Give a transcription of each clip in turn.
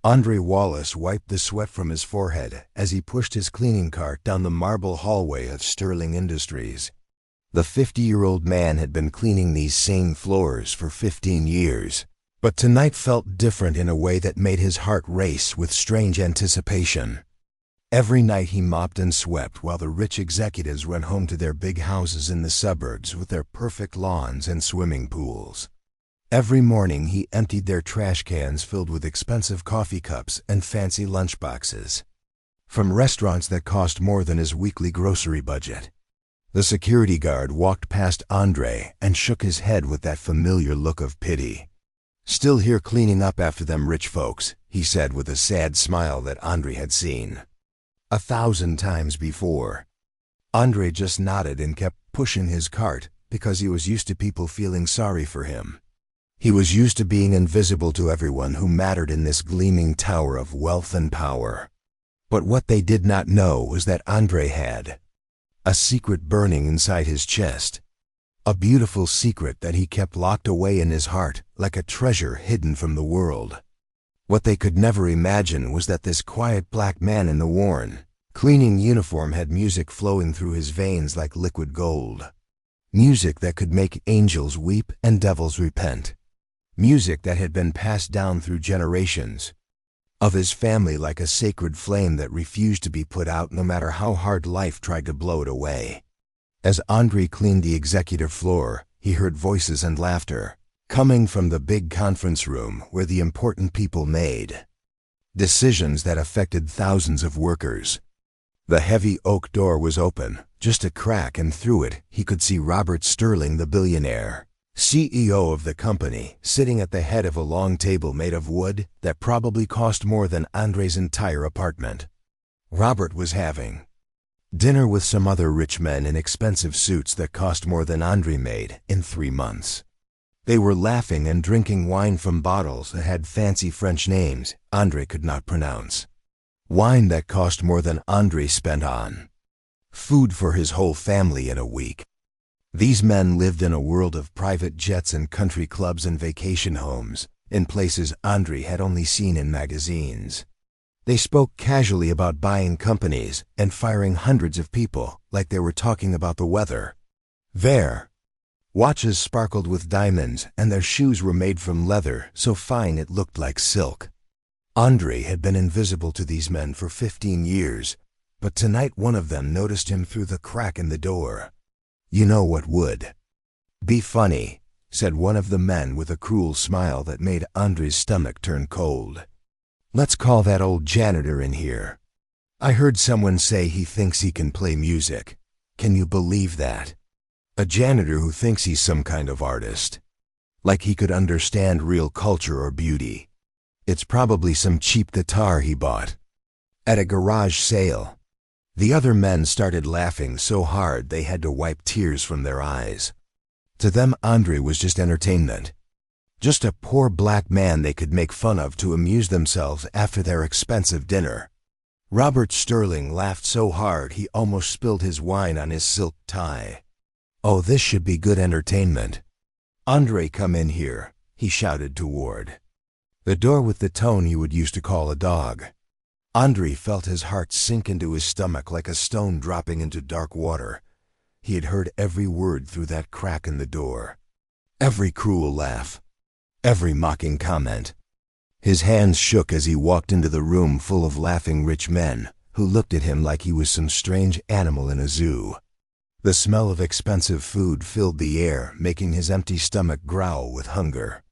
Andre Wallace wiped the sweat from his forehead as he pushed his cleaning cart down the marble hallway of Sterling Industries. The 50-year-old man had been cleaning these same floors for 15 years, but tonight felt different in a way that made his heart race with strange anticipation. Every night he mopped and swept while the rich executives went home to their big houses in the suburbs with their perfect lawns and swimming pools. Every morning he emptied their trash cans filled with expensive coffee cups and fancy lunchboxes from restaurants that cost more than his weekly grocery budget. The security guard walked past Andre and shook his head with that familiar look of pity. "Still here cleaning up after them rich folks," he said with a sad smile that Andre had seen 1,000 times before. Andre just nodded and kept pushing his cart because he was used to people feeling sorry for him. He was used to being invisible to everyone who mattered in this gleaming tower of wealth and power. But what they did not know was that Andre had a secret burning inside his chest. A beautiful secret that he kept locked away in his heart like a treasure hidden from the world. What they could never imagine was that this quiet black man in the worn, cleaning uniform had music flowing through his veins like liquid gold. Music that could make angels weep and devils repent. Music that had been passed down through generations of his family like a sacred flame that refused to be put out no matter how hard life tried to blow it away. As Andre cleaned the executive floor, he heard voices and laughter coming from the big conference room where the important people made decisions that affected thousands of workers. The heavy oak door was open, just a crack, and through it he could see Robert Sterling, the billionaire, CEO of the company, sitting at the head of a long table made of wood that probably cost more than Andre's entire apartment. Robert was having dinner with some other rich men in expensive suits that cost more than Andre made in 3 months. They were laughing and drinking wine from bottles that had fancy French names Andre could not pronounce. Wine that cost more than Andre spent on food for his whole family in a week. These men lived in a world of private jets and country clubs and vacation homes, in places Andre had only seen in magazines. They spoke casually about buying companies and firing hundreds of people like they were talking about the weather. Their watches sparkled with diamonds and their shoes were made from leather so fine it looked like silk. Andre had been invisible to these men for 15 years, but tonight one of them noticed him through the crack in the door. "You know what would be funny," said one of the men with a cruel smile that made Andre's stomach turn cold. "Let's call that old janitor in here. I heard someone say he thinks he can play music. Can you believe that? A janitor who thinks he's some kind of artist. Like he could understand real culture or beauty. It's probably some cheap guitar he bought at a garage sale." The other men started laughing so hard they had to wipe tears from their eyes. To them, Andre was just entertainment. Just a poor black man they could make fun of to amuse themselves after their expensive dinner. Robert Sterling laughed so hard he almost spilled his wine on his silk tie. "Oh, this should be good entertainment. Andre, come in here," he shouted toward the door with the tone you would use to call a dog. Andre felt his heart sink into his stomach like a stone dropping into dark water. He had heard every word through that crack in the door. Every cruel laugh. Every mocking comment. His hands shook as he walked into the room full of laughing rich men who looked at him like he was some strange animal in a zoo. The smell of expensive food filled the air, making his empty stomach growl with hunger.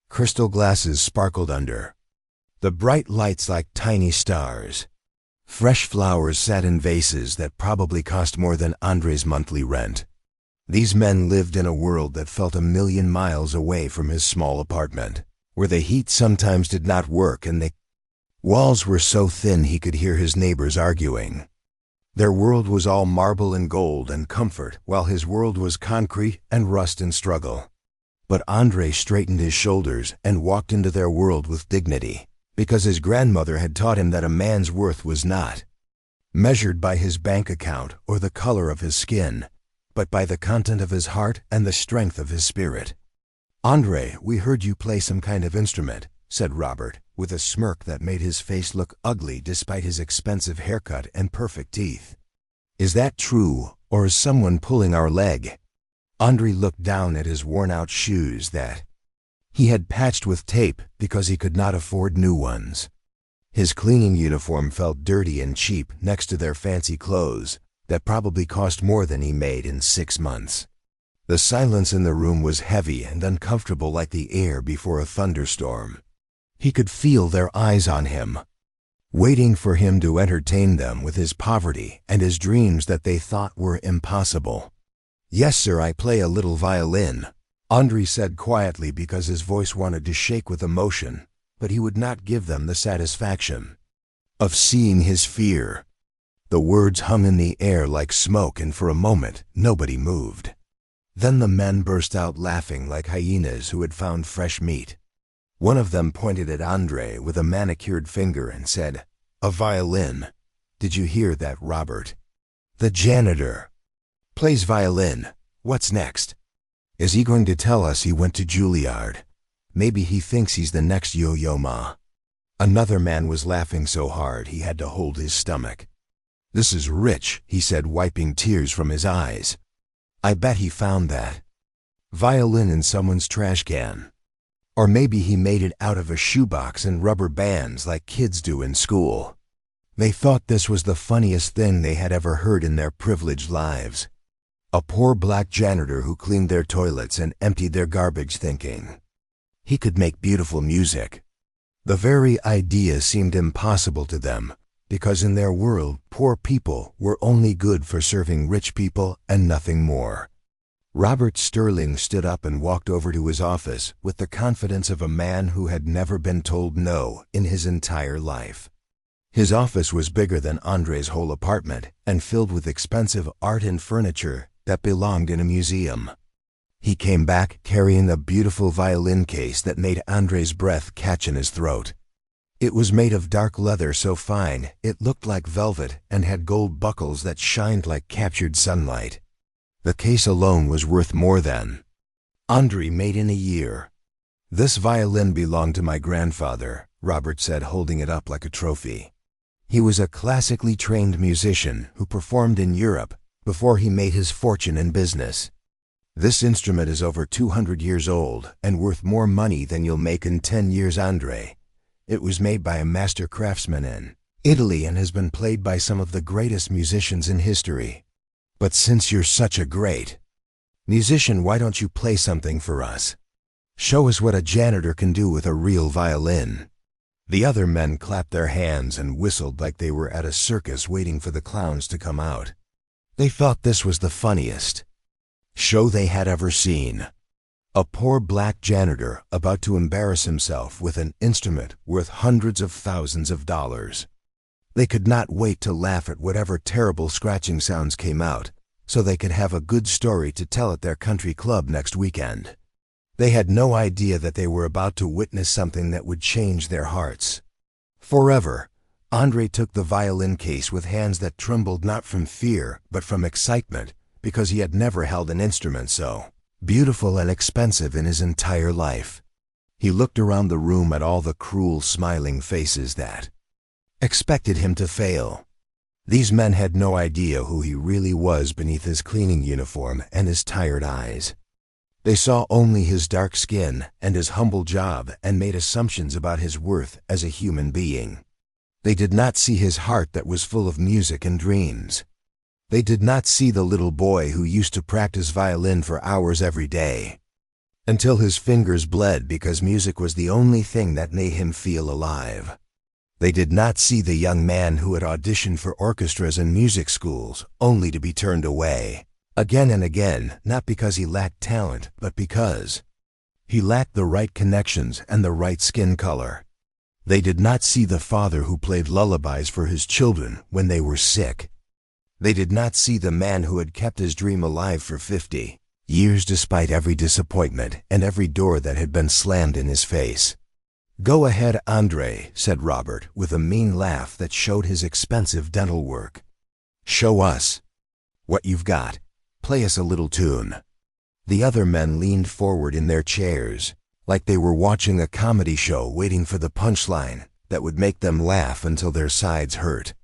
Crystal glasses sparkled under the bright lights like tiny stars. Fresh flowers sat in vases that probably cost more than Andre's monthly rent. These men lived in a world that felt 1,000,000 miles away from his small apartment, where the heat sometimes did not work and the walls were so thin he could hear his neighbors arguing. Their world was all marble and gold and comfort, while his world was concrete and rust and struggle. But Andre straightened his shoulders and walked into their world with dignity, because his grandmother had taught him that a man's worth was not measured by his bank account or the color of his skin, but by the content of his heart and the strength of his spirit. "Andre, we heard you play some kind of instrument," said Robert, with a smirk that made his face look ugly despite his expensive haircut and perfect teeth. "Is that true, or is someone pulling our leg?" Andre looked down at his worn-out shoes that he had patched with tape because he could not afford new ones. His cleaning uniform felt dirty and cheap next to their fancy clothes that probably cost more than he made in 6 months. The silence in the room was heavy and uncomfortable like the air before a thunderstorm. He could feel their eyes on him, waiting for him to entertain them with his poverty and his dreams that they thought were impossible. "Yes, sir, I play a little violin," Andre said quietly because his voice wanted to shake with emotion, but he would not give them the satisfaction of seeing his fear. The words hung in the air like smoke, and for a moment nobody moved. Then the men burst out laughing like hyenas who had found fresh meat. One of them pointed at Andre with a manicured finger and said, "A violin. Did you hear that, Robert? The janitor plays violin. What's next? Is he going to tell us he went to Juilliard? Maybe he thinks he's the next Yo-Yo Ma." Another man was laughing so hard he had to hold his stomach. "This is rich," he said, wiping tears from his eyes. "I bet he found that violin in someone's trash can. Or maybe he made it out of a shoebox and rubber bands like kids do in school." They thought this was the funniest thing they had ever heard in their privileged lives. A poor black janitor who cleaned their toilets and emptied their garbage, thinking he could make beautiful music. The very idea seemed impossible to them, because in their world, poor people were only good for serving rich people and nothing more. Robert Sterling stood up and walked over to his office with the confidence of a man who had never been told no in his entire life. His office was bigger than Andre's whole apartment and filled with expensive art and furniture that belonged in a museum. He came back carrying a beautiful violin case that made Andre's breath catch in his throat. It was made of dark leather so fine it looked like velvet and had gold buckles that shined like captured sunlight. The case alone was worth more than Andre made in a year. "This violin belonged to my grandfather," Robert said, holding it up like a trophy. "He was a classically trained musician who performed in Europe before he made his fortune in business. This instrument is over 200 years old and worth more money than you'll make in 10 years, Andre. It was made by a master craftsman in Italy and has been played by some of the greatest musicians in history. But since you're such a great musician, why don't you play something for us? Show us what a janitor can do with a real violin." The other men clapped their hands and whistled like they were at a circus waiting for the clowns to come out. They thought this was the funniest show they had ever seen. A poor black janitor about to embarrass himself with an instrument worth hundreds of thousands of dollars. They could not wait to laugh at whatever terrible scratching sounds came out, so they could have a good story to tell at their country club next weekend. They had no idea that they were about to witness something that would change their hearts forever. Andre took the violin case with hands that trembled not from fear but from excitement, because he had never held an instrument so beautiful and expensive in his entire life. He looked around the room at all the cruel, smiling faces that expected him to fail. These men had no idea who he really was beneath his cleaning uniform and his tired eyes. They saw only his dark skin and his humble job and made assumptions about his worth as a human being. They did not see his heart that was full of music and dreams. They did not see the little boy who used to practice violin for hours every day, until his fingers bled because music was the only thing that made him feel alive. They did not see the young man who had auditioned for orchestras and music schools only to be turned away again and again, not because he lacked talent, but because he lacked the right connections and the right skin color. They did not see the father who played lullabies for his children when they were sick. They did not see the man who had kept his dream alive for 50 years despite every disappointment and every door that had been slammed in his face. "Go ahead, Andre," said Robert with a mean laugh that showed his expensive dental work. "Show us what you've got. Play us a little tune." The other men leaned forward in their chairs, like they were watching a comedy show waiting for the punchline that would make them laugh until their sides hurt.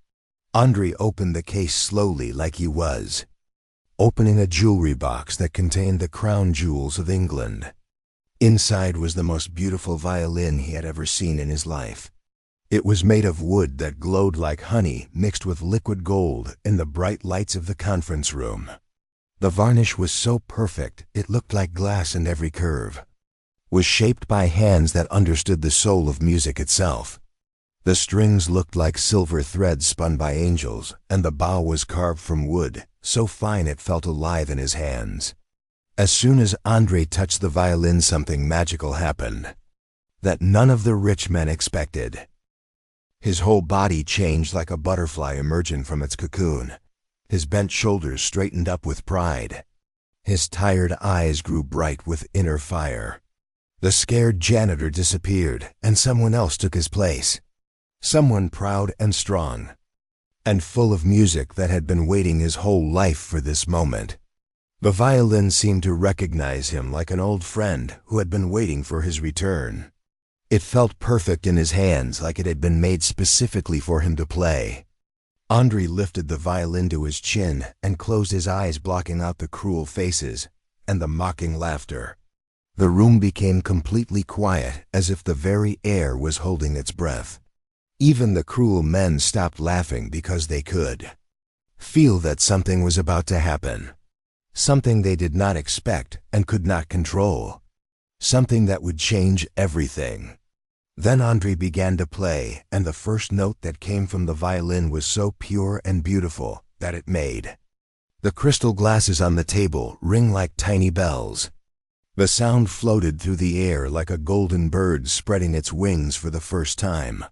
Andre opened the case slowly like he was opening a jewelry box that contained the crown jewels of England. Inside was the most beautiful violin he had ever seen in his life. It was made of wood that glowed like honey mixed with liquid gold in the bright lights of the conference room. The varnish was so perfect it looked like glass in every curve. Was shaped by hands that understood the soul of music itself. The strings looked like silver threads spun by angels, and the bow was carved from wood, so fine it felt alive in his hands. As soon as Andre touched the violin, something magical happened that none of the rich men expected. His whole body changed like a butterfly emerging from its cocoon. His bent shoulders straightened up with pride. His tired eyes grew bright with inner fire. The scared janitor disappeared, and someone else took his place. Someone proud and strong, and full of music that had been waiting his whole life for this moment. The violin seemed to recognize him like an old friend who had been waiting for his return. It felt perfect in his hands, like it had been made specifically for him to play. Andre lifted the violin to his chin and closed his eyes, blocking out the cruel faces and the mocking laughter. The room became completely quiet, as if the very air was holding its breath. Even the cruel men stopped laughing because they could feel that something was about to happen. Something they did not expect and could not control. Something that would change everything. Then Andre began to play, and the first note that came from the violin was so pure and beautiful that it made the crystal glasses on the table ring like tiny bells. The sound floated through the air like a golden bird spreading its wings for the first time.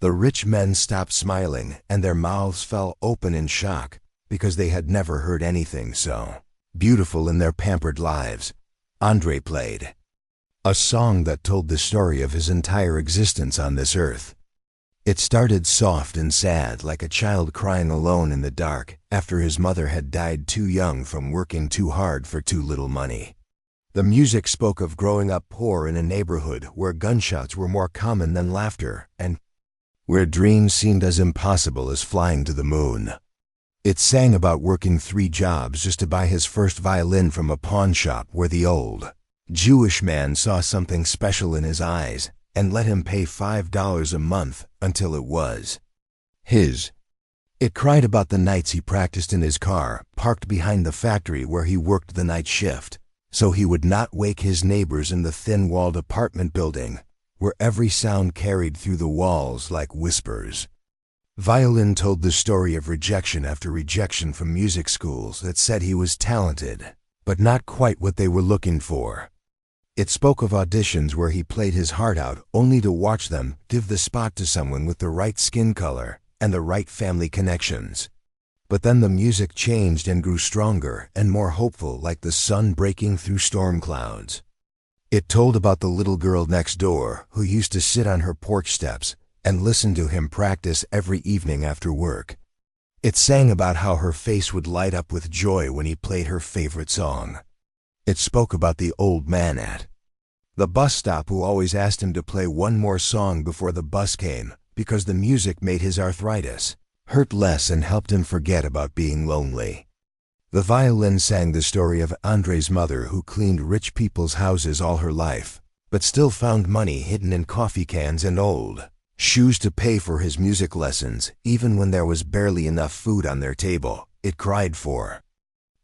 The rich men stopped smiling, and their mouths fell open in shock, because they had never heard anything so beautiful in their pampered lives. Andre played a song that told the story of his entire existence on this earth. It started soft and sad, like a child crying alone in the dark after his mother had died too young from working too hard for too little money. The music spoke of growing up poor in a neighborhood where gunshots were more common than laughter, and where dreams seemed as impossible as flying to the moon. It sang about working 3 jobs just to buy his first violin from a pawn shop where the old Jewish man saw something special in his eyes and let him pay $5 a month until it was his. It cried about the nights he practiced in his car, parked behind the factory where he worked the night shift, so he would not wake his neighbors in the thin-walled apartment building, where every sound carried through the walls like whispers. Violin told the story of rejection after rejection from music schools that said he was talented, but not quite what they were looking for. It spoke of auditions where he played his heart out only to watch them give the spot to someone with the right skin color and the right family connections. But then the music changed and grew stronger and more hopeful, like the sun breaking through storm clouds. It told about the little girl next door who used to sit on her porch steps and listen to him practice every evening after work. It sang about how her face would light up with joy when he played her favorite song. It spoke about the old man at the bus stop who always asked him to play one more song before the bus came because the music made his arthritis hurt less and helped him forget about being lonely. The violin sang the story of Andre's mother, who cleaned rich people's houses all her life, but still found money hidden in coffee cans and old shoes to pay for his music lessons, even when there was barely enough food on their table. It cried for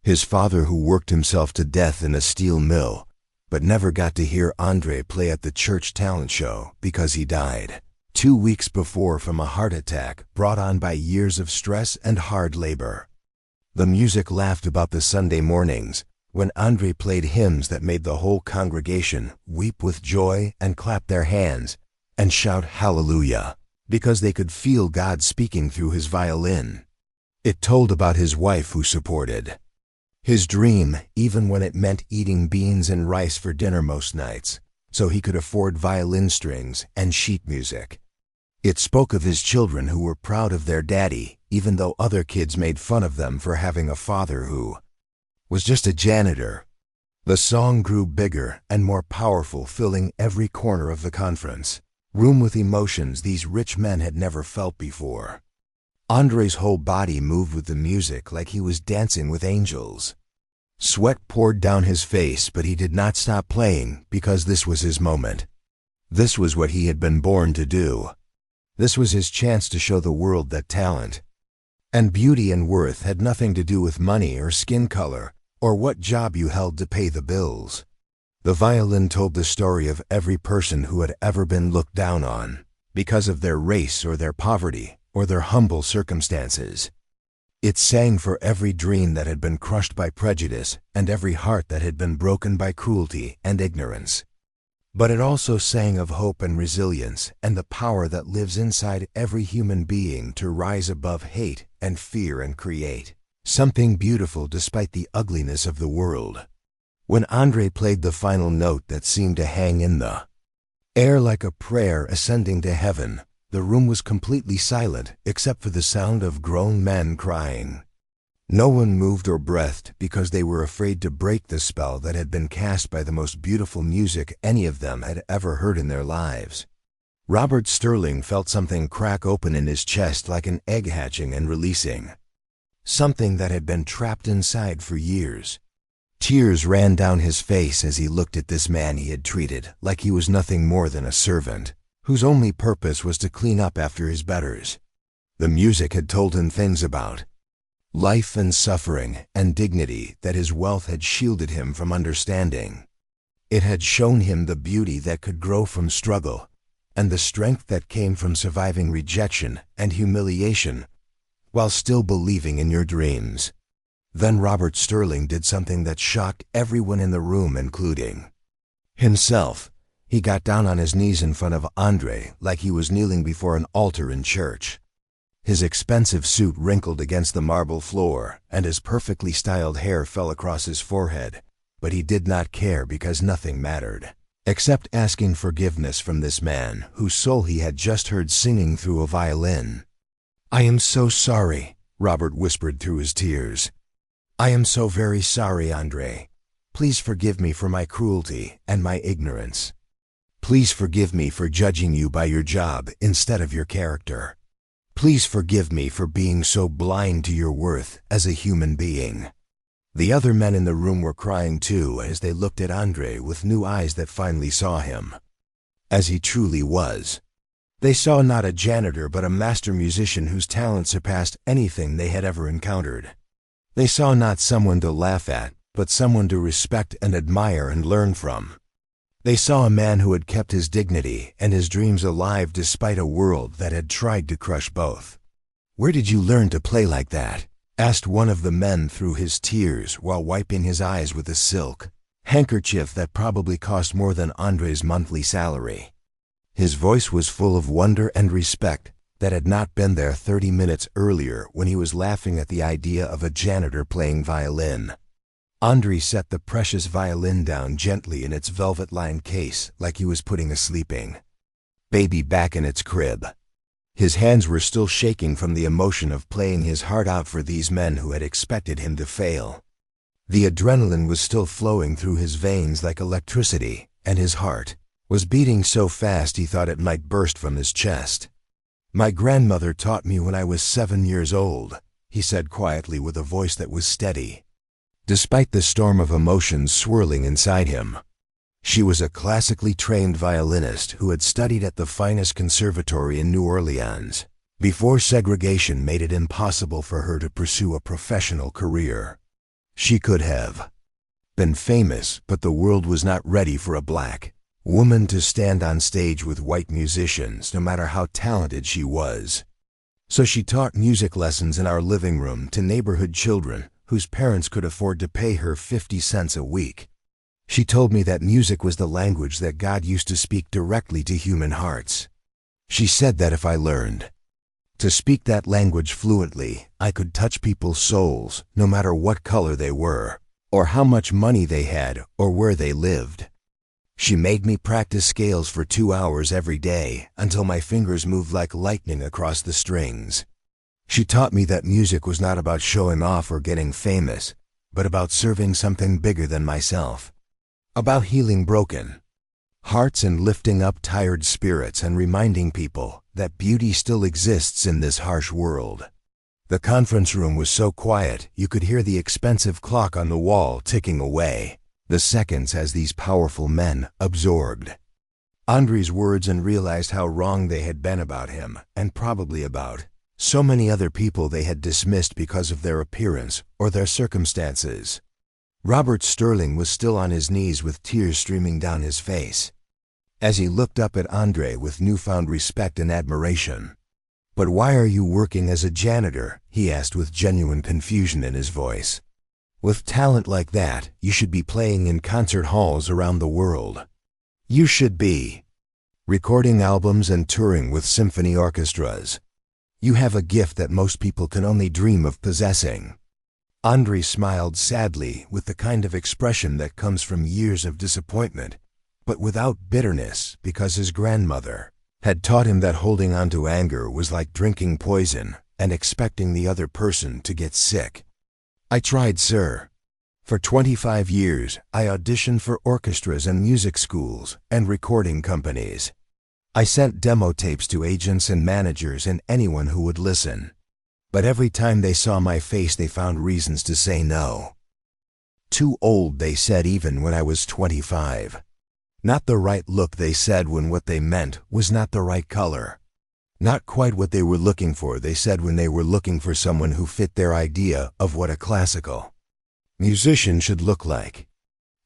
his father, who worked himself to death in a steel mill, but never got to hear Andre play at the church talent show because he died 2 weeks before from a heart attack brought on by years of stress and hard labor. The music laughed about the Sunday mornings when Andre played hymns that made the whole congregation weep with joy and clap their hands and shout hallelujah because they could feel God speaking through his violin. It told about his wife who supported his dream even when it meant eating beans and rice for dinner most nights so he could afford violin strings and sheet music. It spoke of his children who were proud of their daddy, even though other kids made fun of them for having a father who was just a janitor. The song grew bigger and more powerful, filling every corner of the conference room with emotions these rich men had never felt before. Andre's whole body moved with the music like he was dancing with angels. Sweat poured down his face, but he did not stop playing because this was his moment. This was what he had been born to do. This was his chance to show the world that talent and beauty and worth had nothing to do with money or skin color or what job you held to pay the bills. The violin told the story of every person who had ever been looked down on because of their race or their poverty or their humble circumstances. It sang for every dream that had been crushed by prejudice and every heart that had been broken by cruelty and ignorance. But it also sang of hope and resilience and the power that lives inside every human being to rise above hate and fear and create something beautiful despite the ugliness of the world. When Andre played the final note that seemed to hang in the air like a prayer ascending to heaven, the room was completely silent except for the sound of grown men crying. No one moved or breathed because they were afraid to break the spell that had been cast by the most beautiful music any of them had ever heard in their lives. Robert Sterling felt something crack open in his chest like an egg hatching and releasing. Something that had been trapped inside for years. Tears ran down his face as he looked at this man he had treated like he was nothing more than a servant, whose only purpose was to clean up after his betters. The music had told him things about life and suffering and dignity that his wealth had shielded him from understanding. It had shown him the beauty that could grow from struggle and the strength that came from surviving rejection and humiliation while still believing in your dreams. Then Robert Sterling did something that shocked everyone in the room, including himself. He got down on his knees in front of Andre like he was kneeling before an altar in church. His expensive suit wrinkled against the marble floor, and his perfectly styled hair fell across his forehead, but he did not care because nothing mattered, except asking forgiveness from this man whose soul he had just heard singing through a violin. "I am so sorry," Robert whispered through his tears. "I am so very sorry, Andre. Please forgive me for my cruelty and my ignorance. Please forgive me for judging you by your job instead of your character. Please forgive me for being so blind to your worth as a human being." The other men in the room were crying too as they looked at Andre with new eyes that finally saw him as he truly was. They saw not a janitor but a master musician whose talent surpassed anything they had ever encountered. They saw not someone to laugh at, but someone to respect and admire and learn from. They saw a man who had kept his dignity and his dreams alive despite a world that had tried to crush both. "Where did you learn to play like that?" asked one of the men through his tears while wiping his eyes with a silk handkerchief that probably cost more than Andre's monthly salary. His voice was full of wonder and respect that had not been there 30 minutes earlier when he was laughing at the idea of a janitor playing violin. Andre set the precious violin down gently in its velvet-lined case like he was putting a sleeping baby back in its crib. His hands were still shaking from the emotion of playing his heart out for these men who had expected him to fail. The adrenaline was still flowing through his veins like electricity, and his heart was beating so fast he thought it might burst from his chest. "My grandmother taught me when I was 7 years old," he said quietly with a voice that was steady, despite the storm of emotions swirling inside him. She was a classically trained violinist who had studied at the finest conservatory in New Orleans before segregation made it impossible for her to pursue a professional career. She could have been famous, but the world was not ready for a black woman to stand on stage with white musicians, no matter how talented she was. So she taught music lessons in our living room to neighborhood children whose parents could afford to pay her 50 cents a week. She told me that music was the language that God used to speak directly to human hearts. She said that if I learned to speak that language fluently, I could touch people's souls, no matter what color they were, or how much money they had, or where they lived. She made me practice scales for 2 hours every day until my fingers moved like lightning across the strings. She taught me that music was not about showing off or getting famous, but about serving something bigger than myself. about healing broken hearts and lifting up tired spirits and reminding people that beauty still exists in this harsh world. The conference room was so quiet you could hear the expensive clock on the wall ticking away, the seconds as these powerful men absorbed Andre's words and realized how wrong they had been about him, and probably about so many other people they had dismissed because of their appearance or their circumstances. Robert Sterling was still on his knees with tears streaming down his face, as he looked up at Andre with newfound respect and admiration. "But why are you working as a janitor?" he asked with genuine confusion in his voice. "With talent like that, you should be playing in concert halls around the world. You should be recording albums and touring with symphony orchestras. You have a gift that most people can only dream of possessing." Andre smiled sadly with the kind of expression that comes from years of disappointment, but without bitterness, because his grandmother had taught him that holding on to anger was like drinking poison and expecting the other person to get sick. "I tried, sir. For 25 years, I auditioned for orchestras and music schools and recording companies. I sent demo tapes to agents and managers and anyone who would listen. But every time they saw my face, they found reasons to say no. Too old, they said, even when I was 25. Not the right look, they said, when what they meant was not the right color. Not quite what they were looking for, they said, when they were looking for someone who fit their idea of what a classical musician should look like.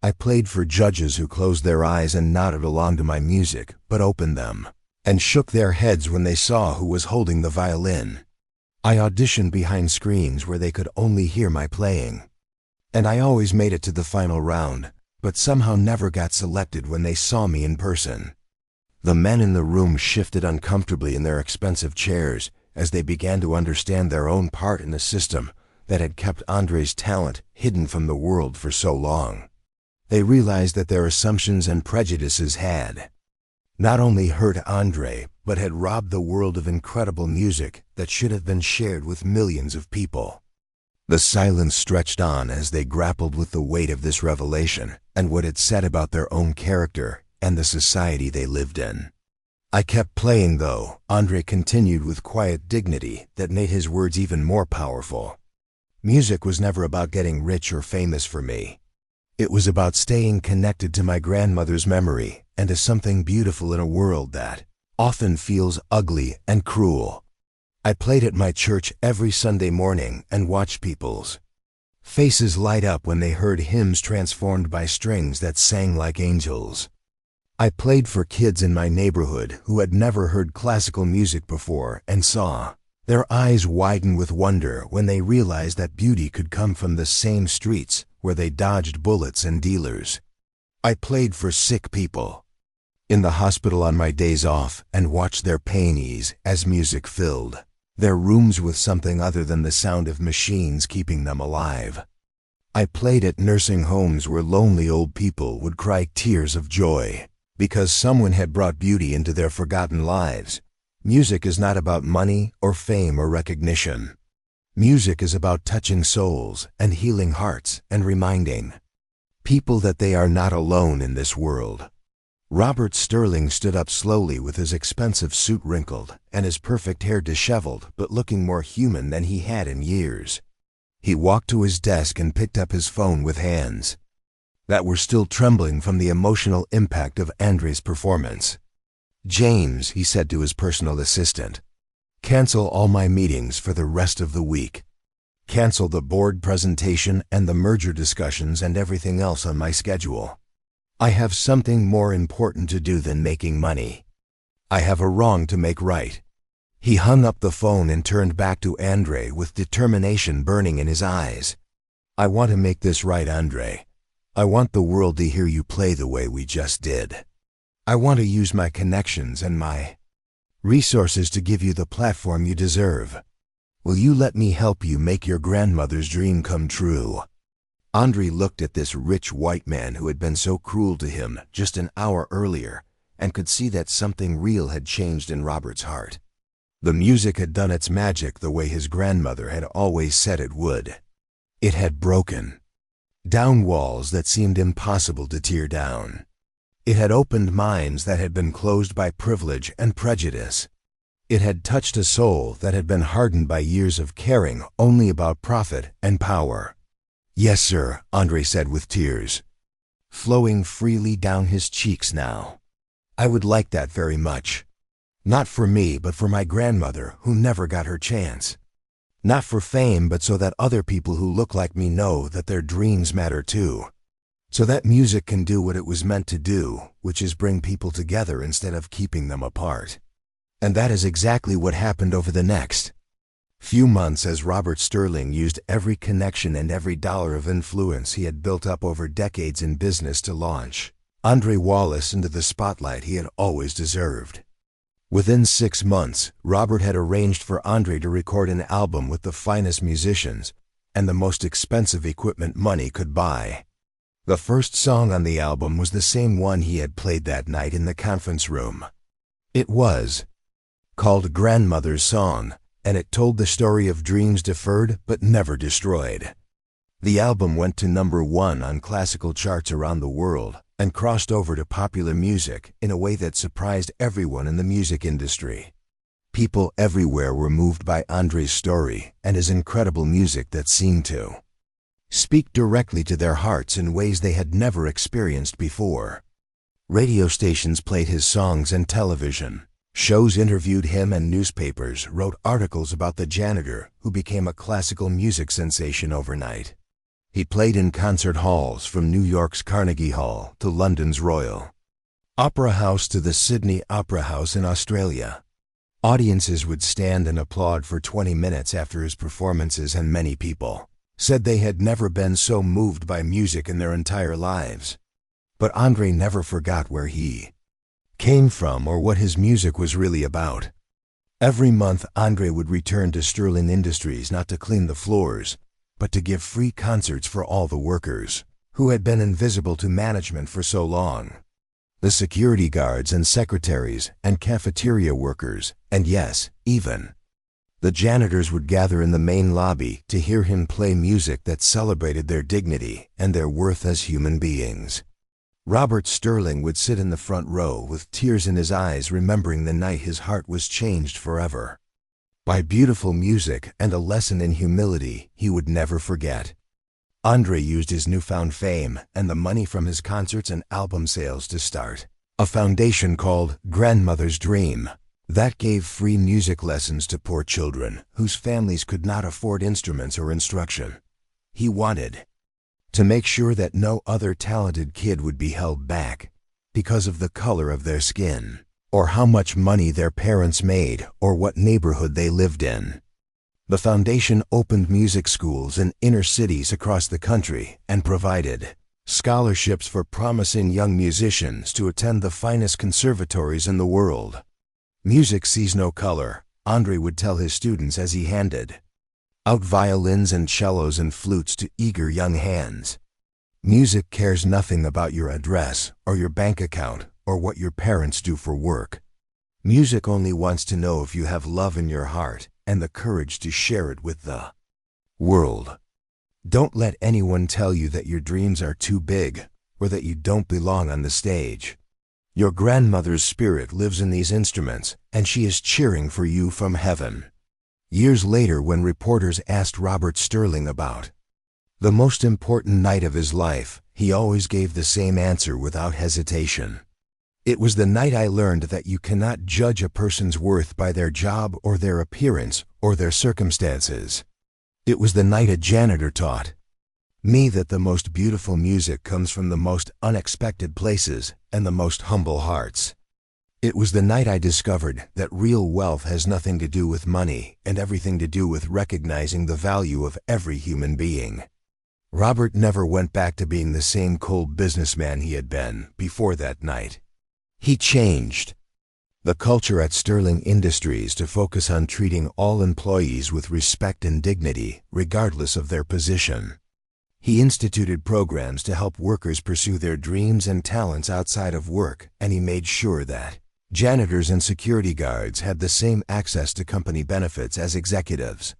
I played for judges who closed their eyes and nodded along to my music, but opened them and shook their heads when they saw who was holding the violin. I auditioned behind screens where they could only hear my playing. And I always made it to the final round, but somehow never got selected when they saw me in person." The men in the room shifted uncomfortably in their expensive chairs as they began to understand their own part in the system that had kept Andre's talent hidden from the world for so long. They realized that their assumptions and prejudices had not only hurt Andre, but had robbed the world of incredible music that should have been shared with millions of people. The silence stretched on as they grappled with the weight of this revelation and what it said about their own character and the society they lived in. "I kept playing, though," Andre continued with quiet dignity that made his words even more powerful. "Music was never about getting rich or famous for me. It was about staying connected to my grandmother's memory and to something beautiful in a world that often feels ugly and cruel. I played at my church every Sunday morning and watched people's faces light up when they heard hymns transformed by strings that sang like angels. I played for kids in my neighborhood who had never heard classical music before and saw their eyes widen with wonder when they realized that beauty could come from the same streets where they dodged bullets and dealers. I played for sick people in the hospital on my days off and watched their pain ease as music filled their rooms with something other than the sound of machines keeping them alive. I played at nursing homes where lonely old people would cry tears of joy because someone had brought beauty into their forgotten lives. Music is not about money or fame or recognition. Music is about touching souls and healing hearts and reminding people that they are not alone in this world." Robert Sterling stood up slowly with his expensive suit wrinkled and his perfect hair disheveled, but looking more human than he had in years. He walked to his desk and picked up his phone with hands that were still trembling from the emotional impact of Andre's performance. "James," he said to his personal assistant, "cancel all my meetings for the rest of the week. Cancel the board presentation and the merger discussions and everything else on my schedule. I have something more important to do than making money. I have a wrong to make right." He hung up the phone and turned back to Andre with determination burning in his eyes. "I want to make this right, Andre. I want the world to hear you play the way we just did. I want to use my connections and my resources to give you the platform you deserve. Will you let me help you make your grandmother's dream come true?" Andre looked at this rich white man who had been so cruel to him just an hour earlier and could see that something real had changed in Robert's heart. The music had done its magic the way his grandmother had always said it would. It had broken down walls that seemed impossible to tear down. It had opened minds that had been closed by privilege and prejudice. It had touched a soul that had been hardened by years of caring only about profit and power. "Yes, sir," Andre said with tears flowing freely down his cheeks now. "I would like that very much. Not for me, but for my grandmother, who never got her chance. Not for fame, but so that other people who look like me know that their dreams matter too. So that music can do what it was meant to do, which is bring people together instead of keeping them apart." And that is exactly what happened over the next few months as Robert Sterling used every connection and every dollar of influence he had built up over decades in business to launch Andre Wallace into the spotlight he had always deserved. Within 6 months, Robert had arranged for Andre to record an album with the finest musicians and the most expensive equipment money could buy. The first song on the album was the same one he had played that night in the conference room. It was called Grandmother's Song, and it told the story of dreams deferred but never destroyed. The album went to #1 on classical charts around the world and crossed over to popular music in a way that surprised everyone in the music industry. People everywhere were moved by Andre's story and his incredible music that seemed to speak directly to their hearts in ways they had never experienced before. Radio stations played his songs and television shows interviewed him, and newspapers wrote articles about the Janitor, who became a classical music sensation overnight. He played in concert halls from New York's Carnegie Hall to London's Royal Opera House to the Sydney Opera House in Australia. Audiences would stand and applaud for 20 minutes after his performances, and many people said they had never been so moved by music in their entire lives. But Andre never forgot where he came from or what his music was really about. Every month, Andre would return to Sterling Industries not to clean the floors, but to give free concerts for all the workers who had been invisible to management for so long. The security guards and secretaries and cafeteria workers, and yes, even the janitors would gather in the main lobby to hear him play music that celebrated their dignity and their worth as human beings. Robert Sterling would sit in the front row with tears in his eyes, remembering the night his heart was changed forever by beautiful music and a lesson in humility he would never forget. Andre used his newfound fame and the money from his concerts and album sales to start a foundation called Grandmother's Dream that gave free music lessons to poor children whose families could not afford instruments or instruction. He wanted to make sure that no other talented kid would be held back because of the color of their skin, or how much money their parents made, or what neighborhood they lived in. The foundation opened music schools in inner cities across the country and provided scholarships for promising young musicians to attend the finest conservatories in the world. Music sees no color, Andre would tell his students as he handed out violins and cellos and flutes to eager young hands. Music cares nothing about your address or your bank account or what your parents do for work. Music only wants to know if you have love in your heart and the courage to share it with the world. Don't let anyone tell you that your dreams are too big or that you don't belong on the stage. Your grandmother's spirit lives in these instruments, and she is cheering for you from heaven. Years later, when reporters asked Robert Sterling about the most important night of his life, he always gave the same answer without hesitation. "It was the night I learned that you cannot judge a person's worth by their job or their appearance or their circumstances. It was the night a janitor taught me that the most beautiful music comes from the most unexpected places and the most humble hearts. It was the night I discovered that real wealth has nothing to do with money and everything to do with recognizing the value of every human being." Robert never went back to being the same cold businessman he had been before that night. He changed the culture at Sterling Industries to focus on treating all employees with respect and dignity, regardless of their position. He instituted programs to help workers pursue their dreams and talents outside of work, and he made sure that janitors and security guards had the same access to company benefits as executives.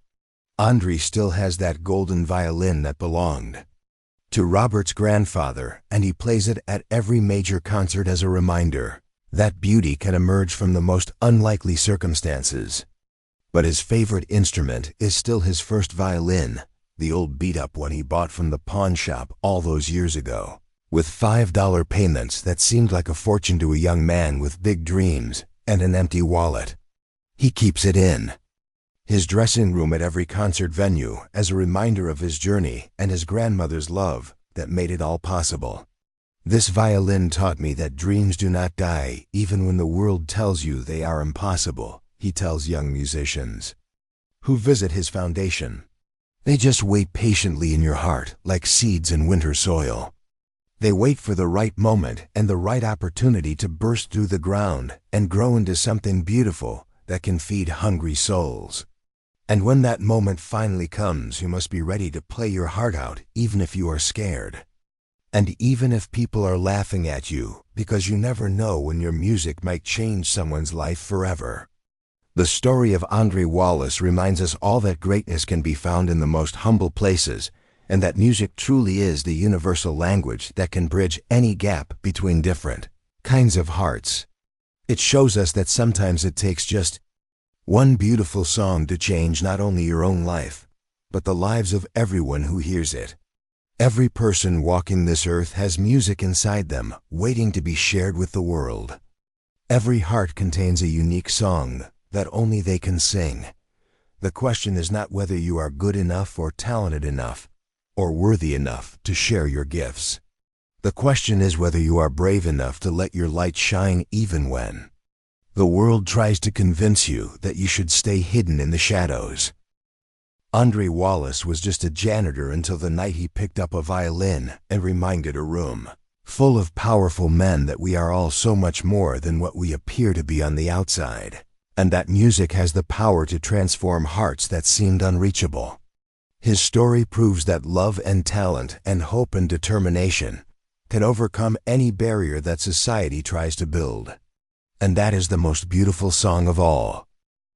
Andre still has that golden violin that belonged to Robert's grandfather, and he plays it at every major concert as a reminder that beauty can emerge from the most unlikely circumstances. But his favorite instrument is still his first violin, the old beat-up one he bought from the pawn shop all those years ago, with $5 payments that seemed like a fortune to a young man with big dreams and an empty wallet. He keeps it in his dressing room at every concert venue as a reminder of his journey and his grandmother's love that made it all possible. This violin taught me that dreams do not die even when the world tells you they are impossible, he tells young musicians who visit his foundation. They just wait patiently in your heart like seeds in winter soil. They wait for the right moment and the right opportunity to burst through the ground and grow into something beautiful that can feed hungry souls. And when that moment finally comes, you must be ready to play your heart out even if you are scared. And even if people are laughing at you, because you never know when your music might change someone's life forever. The story of Andre Wallace reminds us all that greatness can be found in the most humble places, and that music truly is the universal language that can bridge any gap between different kinds of hearts. It shows us that sometimes it takes just one beautiful song to change not only your own life, but the lives of everyone who hears it. Every person walking this earth has music inside them, waiting to be shared with the world. Every heart contains a unique song that only they can sing. The question is not whether you are good enough or talented enough or worthy enough to share your gifts. The question is whether you are brave enough to let your light shine even when the world tries to convince you that you should stay hidden in the shadows. Andre Wallace was just a janitor until the night he picked up a violin and reminded a room full of powerful men that we are all so much more than what we appear to be on the outside, and that music has the power to transform hearts that seemed unreachable. His story proves that love and talent and hope and determination can overcome any barrier that society tries to build. And that is the most beautiful song of all.